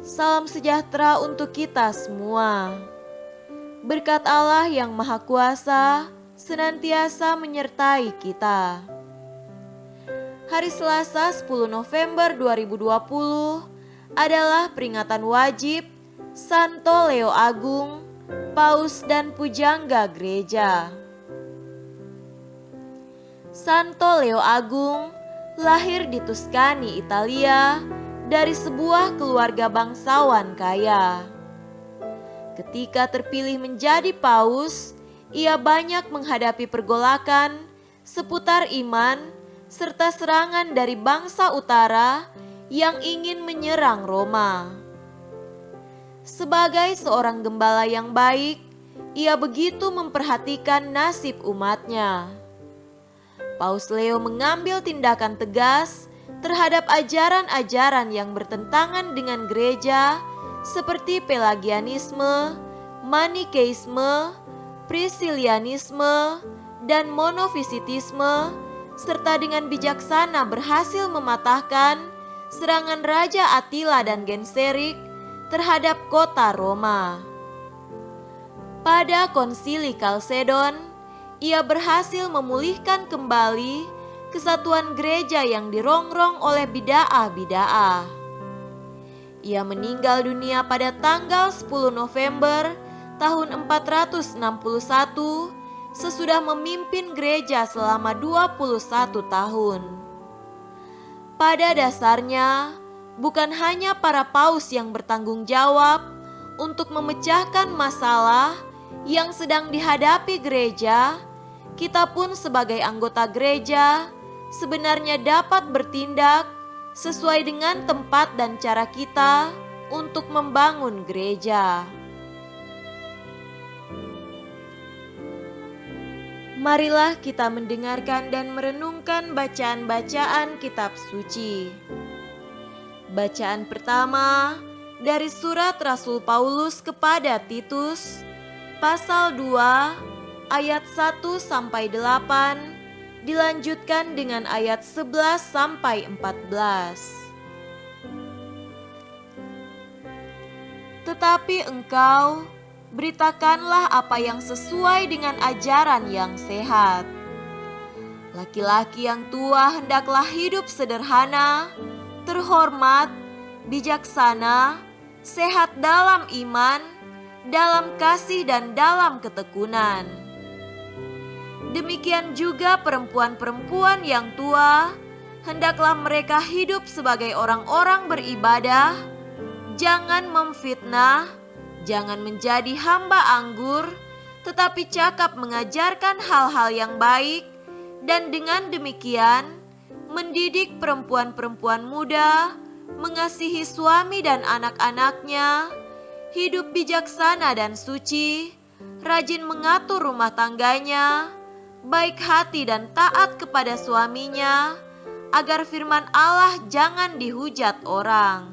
Salam sejahtera untuk kita semua. Berkat Allah yang Maha Kuasa senantiasa menyertai kita. Hari Selasa 10 November 2020 adalah peringatan wajib Santo Leo Agung, Paus dan Pujangga Gereja. Santo Leo Agung lahir di Tuscany, Italia, dari sebuah keluarga bangsawan kaya. Ketika terpilih menjadi paus, ia banyak menghadapi pergolakan seputar iman serta serangan dari bangsa utara yang ingin menyerang Roma. Sebagai seorang gembala yang baik, ia begitu memperhatikan nasib umatnya. Paus Leo mengambil tindakan tegas terhadap ajaran-ajaran yang bertentangan dengan gereja seperti Pelagianisme, Manikeisme, Priscillianisme, dan Monofisitisme, serta dengan bijaksana berhasil mematahkan serangan Raja Attila dan Genseric terhadap kota Roma. Pada Konsili Kalsedon, ia berhasil memulihkan kembali kesatuan gereja yang dirongrong oleh bid'ah-bid'ah. Ia meninggal dunia pada tanggal 10 November tahun 461 sesudah memimpin gereja selama 21 tahun. Pada dasarnya, bukan hanya para paus yang bertanggung jawab untuk memecahkan masalah yang sedang dihadapi gereja, kita pun sebagai anggota gereja sebenarnya dapat bertindak sesuai dengan tempat dan cara kita untuk membangun gereja. Marilah kita mendengarkan dan merenungkan bacaan-bacaan kitab suci. Bacaan pertama dari surat Rasul Paulus kepada Titus, pasal 2, ayat 1-8, dilanjutkan dengan ayat 11-14. Tetapi engkau beritakanlah apa yang sesuai dengan ajaran yang sehat. Laki-laki yang tua hendaklah hidup sederhana, terhormat, bijaksana, sehat dalam iman, dalam kasih dan dalam ketekunan. Demikian juga perempuan-perempuan yang tua, hendaklah mereka hidup sebagai orang-orang beribadah, jangan memfitnah, jangan menjadi hamba anggur, tetapi cakap mengajarkan hal-hal yang baik, dan dengan demikian mendidik perempuan-perempuan muda, mengasihi suami dan anak-anaknya, hidup bijaksana dan suci, rajin mengatur rumah tangganya, baik hati dan taat kepada suaminya, agar firman Allah jangan dihujat orang.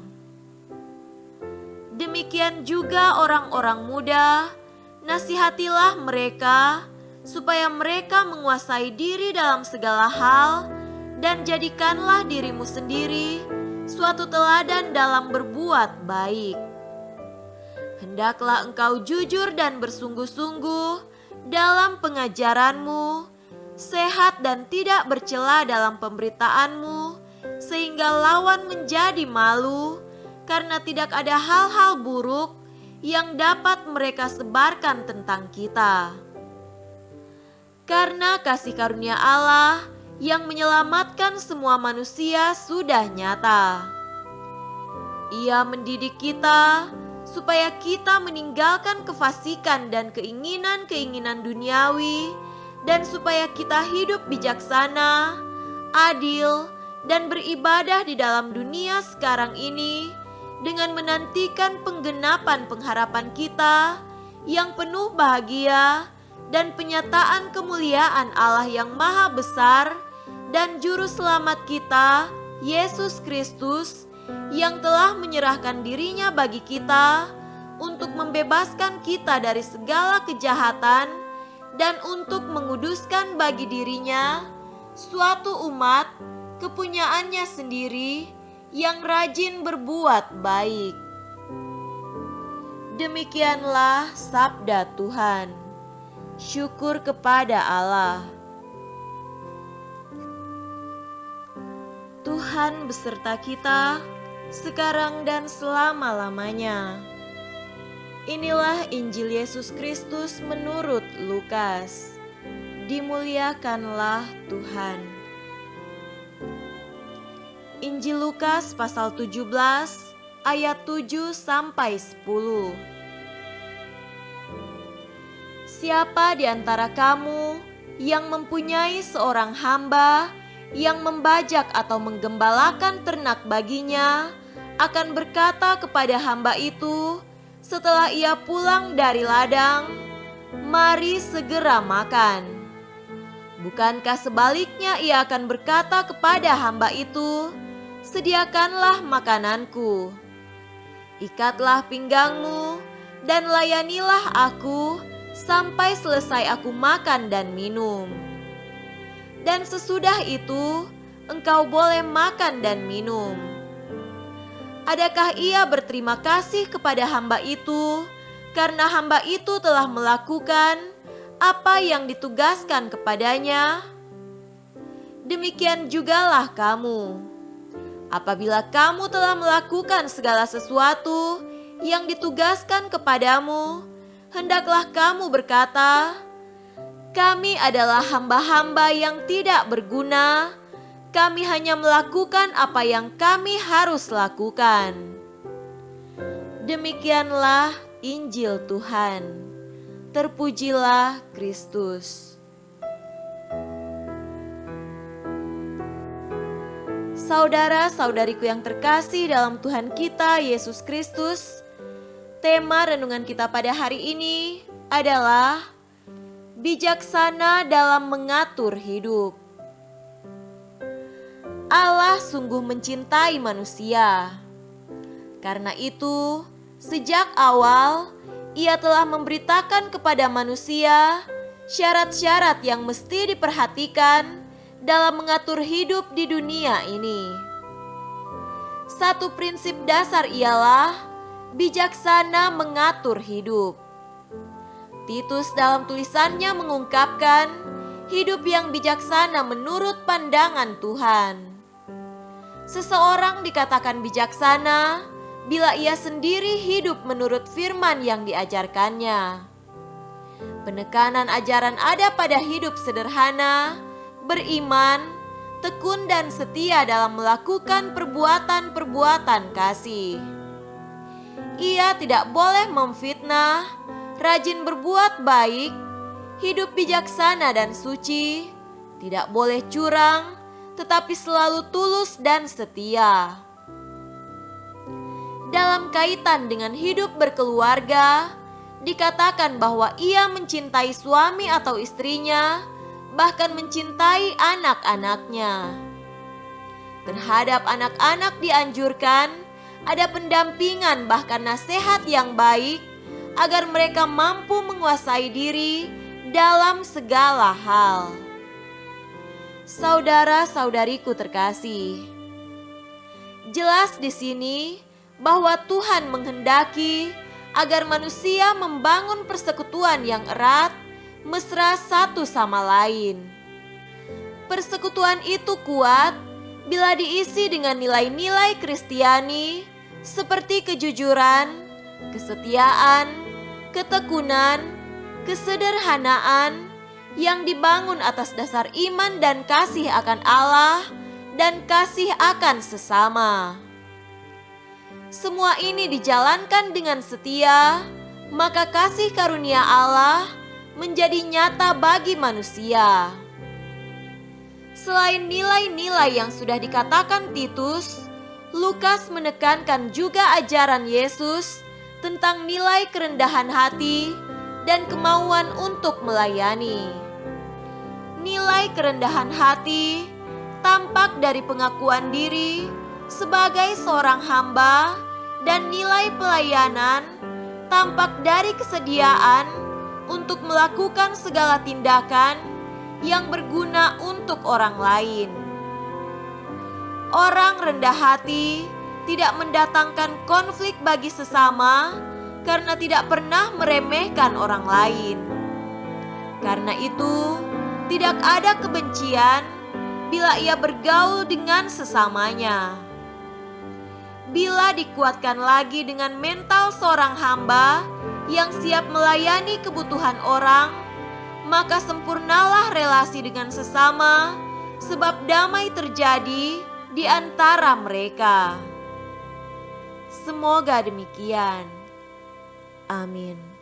Demikian juga orang-orang muda, nasihatilah mereka supaya mereka menguasai diri dalam segala hal, dan jadikanlah dirimu sendiri suatu teladan dalam berbuat baik. Hendaklah engkau jujur dan bersungguh-sungguh dalam pengajaranmu, sehat dan tidak bercela dalam pemberitaanmu, sehingga lawan menjadi malu karena tidak ada hal-hal buruk yang dapat mereka sebarkan tentang kita. Karena kasih karunia Allah yang menyelamatkan semua manusia sudah nyata. Ia mendidik kita supaya kita meninggalkan kefasikan dan keinginan-keinginan duniawi, dan supaya kita hidup bijaksana, adil, dan beribadah di dalam dunia sekarang ini dengan menantikan penggenapan pengharapan kita yang penuh bahagia dan penyataan kemuliaan Allah yang maha besar dan Juru Selamat kita, Yesus Kristus, yang telah menyerahkan dirinya bagi kita untuk membebaskan kita dari segala kejahatan dan untuk menguduskan bagi dirinya suatu umat kepunyaannya sendiri yang rajin berbuat baik. Demikianlah sabda Tuhan. Syukur kepada Allah. Tuhan beserta kita, sekarang dan selama-lamanya. Inilah Injil Yesus Kristus menurut Lukas. Dimuliakanlah Tuhan. Injil Lukas pasal 17 ayat 7 sampai 10. Siapa di antara kamu yang mempunyai seorang hamba yang membajak atau menggembalakan ternak baginya, akan berkata kepada hamba itu setelah ia pulang dari ladang, "Mari segera makan." Bukankah sebaliknya ia akan berkata kepada hamba itu, "Sediakanlah makananku, ikatlah pinggangmu, dan layanilah aku sampai selesai aku makan dan minum. Dan sesudah itu engkau boleh makan dan minum." Adakah ia berterima kasih kepada hamba itu karena hamba itu telah melakukan apa yang ditugaskan kepadanya? Demikian jugalah kamu. Apabila kamu telah melakukan segala sesuatu yang ditugaskan kepadamu, hendaklah kamu berkata, "Kami adalah hamba-hamba yang tidak berguna. Kami hanya melakukan apa yang kami harus lakukan." Demikianlah Injil Tuhan. Terpujilah Kristus. Saudara-saudariku yang terkasih dalam Tuhan kita Yesus Kristus, tema renungan kita pada hari ini adalah bijaksana dalam mengatur hidup. Allah sungguh mencintai manusia. Karena itu, sejak awal Ia telah memberitakan kepada manusia syarat-syarat yang mesti diperhatikan dalam mengatur hidup di dunia ini. Satu prinsip dasar ialah bijaksana mengatur hidup. Titus dalam tulisannya mengungkapkan hidup yang bijaksana menurut pandangan Tuhan. Seseorang dikatakan bijaksana bila ia sendiri hidup menurut firman yang diajarkannya. Penekanan ajaran ada pada hidup sederhana, beriman, tekun dan setia dalam melakukan perbuatan-perbuatan kasih. Ia tidak boleh memfitnah, rajin berbuat baik, hidup bijaksana dan suci, tidak boleh curang, tetapi selalu tulus dan setia. Dalam kaitan dengan hidup berkeluarga, dikatakan bahwa ia mencintai suami atau istrinya, bahkan mencintai anak-anaknya. Terhadap anak-anak dianjurkan ada pendampingan bahkan nasihat yang baik agar mereka mampu menguasai diri dalam segala hal. Saudara-saudariku terkasih, jelas di sini bahwa Tuhan menghendaki agar manusia membangun persekutuan yang erat, mesra satu sama lain. Persekutuan itu kuat bila diisi dengan nilai-nilai Kristiani seperti kejujuran, kesetiaan, ketekunan, kesederhanaan yang dibangun atas dasar iman dan kasih akan Allah dan kasih akan sesama. Semua ini dijalankan dengan setia, maka kasih karunia Allah menjadi nyata bagi manusia. Selain nilai-nilai yang sudah dikatakan Titus, Lukas menekankan juga ajaran Yesus tentang nilai kerendahan hati dan kemauan untuk melayani. Nilai kerendahan hati tampak dari pengakuan diri sebagai seorang hamba, dan nilai pelayanan tampak dari kesediaan untuk melakukan segala tindakan yang berguna untuk orang lain. Orang rendah hati tidak mendatangkan konflik bagi sesama karena tidak pernah meremehkan orang lain. Karena itu, tidak ada kebencian bila ia bergaul dengan sesamanya. Bila dikuatkan lagi dengan mental seorang hamba yang siap melayani kebutuhan orang, maka sempurnalah relasi dengan sesama, sebab damai terjadi di antara mereka. Semoga demikian. Amin.